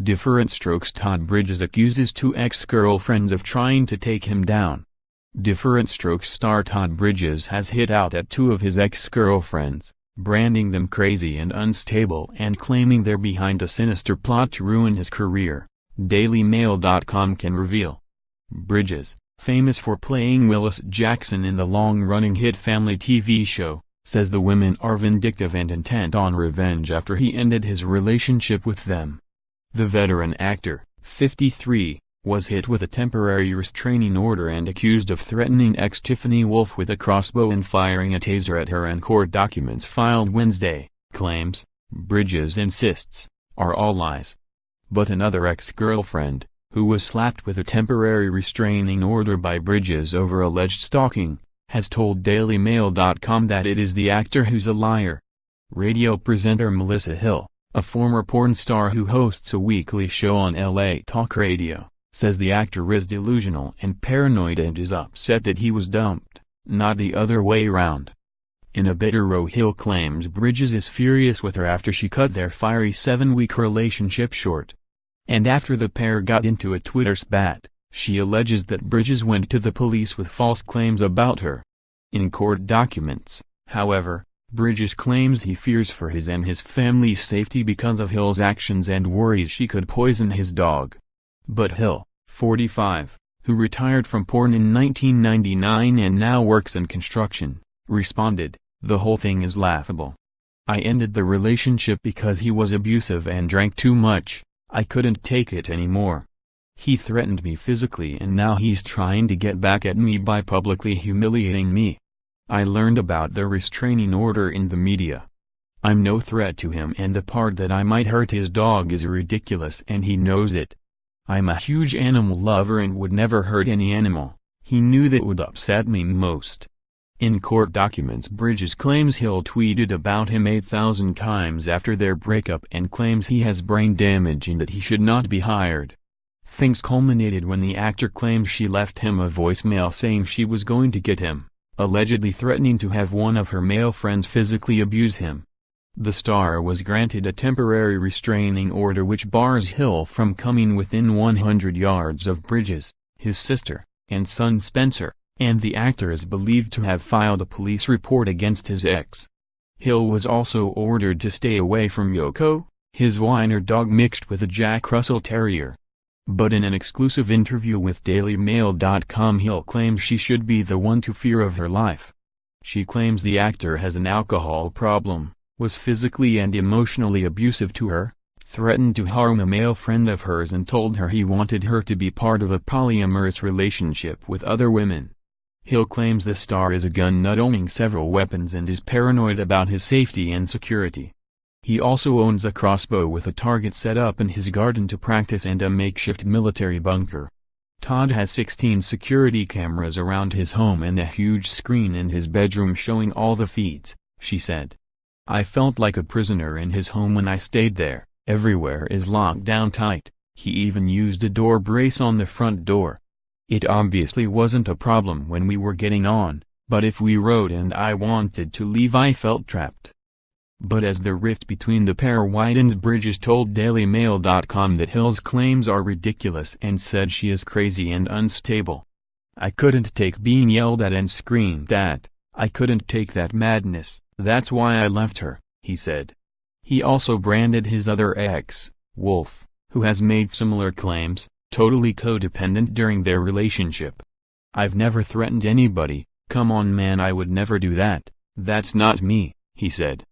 Diff'rent Strokes Todd Bridges accuses two ex-girlfriends of trying to take him down. Diff'rent Strokes star Todd Bridges has hit out at two of his ex-girlfriends, branding them crazy and unstable and claiming they're behind a sinister plot to ruin his career, DailyMail.com can reveal. Bridges, famous for playing Willis Jackson in the long-running hit family TV show, says the women are vindictive and intent on revenge after he ended his relationship with them. The veteran actor, 53, was hit with a temporary restraining order and accused of threatening ex-Tiffany Wolf with a crossbow and firing a taser at her, and court documents filed Wednesday, claims, Bridges insists, are all lies. But another ex-girlfriend, who was slapped with a temporary restraining order by Bridges over alleged stalking, has told DailyMail.com that it is the actor who's a liar. Radio presenter Melissa Hill, a former porn star who hosts a weekly show on LA Talk Radio, says the actor is delusional and paranoid and is upset that he was dumped, not the other way round. In a bitter row, Hill claims Bridges is furious with her after she cut their fiery 7-week relationship short. And after the pair got into a Twitter spat, she alleges that Bridges went to the police with false claims about her. In court documents, however, Bridges claims he fears for his and his family's safety because of Hill's actions and worries she could poison his dog. But Hill, 45, who retired from porn in 1999 and now works in construction, responded, "The whole thing is laughable. I ended the relationship because he was abusive and drank too much. I couldn't take it anymore. He threatened me physically and now he's trying to get back at me by publicly humiliating me. I learned about the restraining order in the media. I'm no threat to him, and the part that I might hurt his dog is ridiculous and he knows it. I'm a huge animal lover and would never hurt any animal. He knew that would upset me most." In court documents, Bridges claims Hill tweeted about him 8,000 times after their breakup and claims he has brain damage and that he should not be hired. Things culminated when the actor claims she left him a voicemail saying she was going to get him, allegedly threatening to have one of her male friends physically abuse him. The star was granted a temporary restraining order which bars Hill from coming within 100 yards of Bridges, his sister, and son Spencer, and the actor is believed to have filed a police report against his ex. Hill was also ordered to stay away from Yoko, his Wiener dog mixed with a Jack Russell Terrier. But in an exclusive interview with DailyMail.com, Hill claims she should be the one to fear of her life. She claims the actor has an alcohol problem, was physically and emotionally abusive to her, threatened to harm a male friend of hers, and told her he wanted her to be part of a polyamorous relationship with other women. Hill claims the star is a gun nut owning several weapons and is paranoid about his safety and security. He also owns a crossbow with a target set up in his garden to practice and a makeshift military bunker. Todd has 16 security cameras around his home and a huge screen in his bedroom showing all the feeds, she said. I felt like a prisoner in his home when I stayed there. Everywhere is locked down tight. He even used a door brace on the front door. It obviously wasn't a problem when we were getting on, but if we rode and I wanted to leave, I felt trapped." But as the rift between the pair widens, Bridges told DailyMail.com that Hill's claims are ridiculous and said she is crazy and unstable. "I couldn't take being yelled at and screamed at. I couldn't take that madness. That's why I left her," he said. He also branded his other ex, Wolf, who has made similar claims, totally codependent during their relationship. "I've never threatened anybody, come on man, I would never do that, that's not me," he said.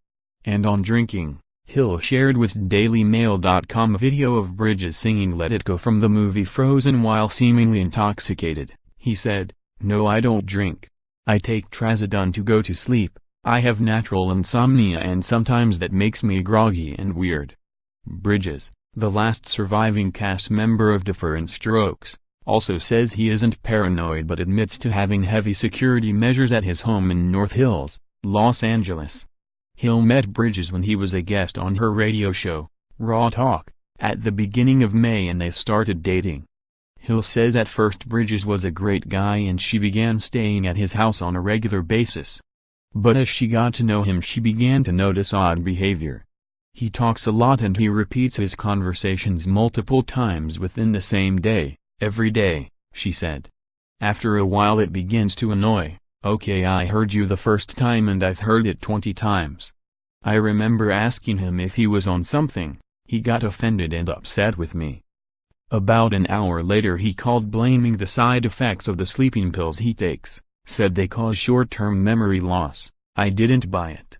And on drinking, Hill shared with DailyMail.com a video of Bridges singing Let It Go from the movie Frozen while seemingly intoxicated. He said, "No, I don't drink. I take trazodone to go to sleep. I have natural insomnia and sometimes that makes me groggy and weird." Bridges, the last surviving cast member of Diff'rent Strokes, also says he isn't paranoid but admits to having heavy security measures at his home in North Hills, Los Angeles. Hill met Bridges when he was a guest on her radio show, Raw Talk, at the beginning of May, and they started dating. Hill says at first Bridges was a great guy and she began staying at his house on a regular basis. But as she got to know him, she began to notice odd behavior. He talks a lot and he repeats his conversations multiple times within the same day, every day, she said. After a while it begins to annoy. Okay, I heard you the first time and I've heard it 20 times. I remember asking him if he was on something. He got offended and upset with me. About an hour later he called blaming the side effects of the sleeping pills he takes, said they cause short-term memory loss. I didn't buy it.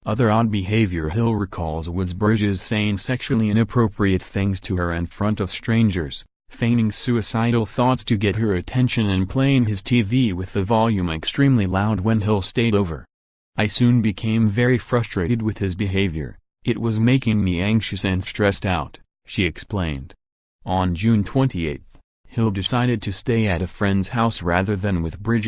Other odd behavior Hill recalls was Bridges saying sexually inappropriate things to her in front of strangers, feigning suicidal thoughts to get her attention and playing his TV with the volume extremely loud when Hill stayed over. I soon became very frustrated with his behavior. It was making me anxious and stressed out, she explained. On June 28, Hill decided to stay at a friend's house rather than with Bridges.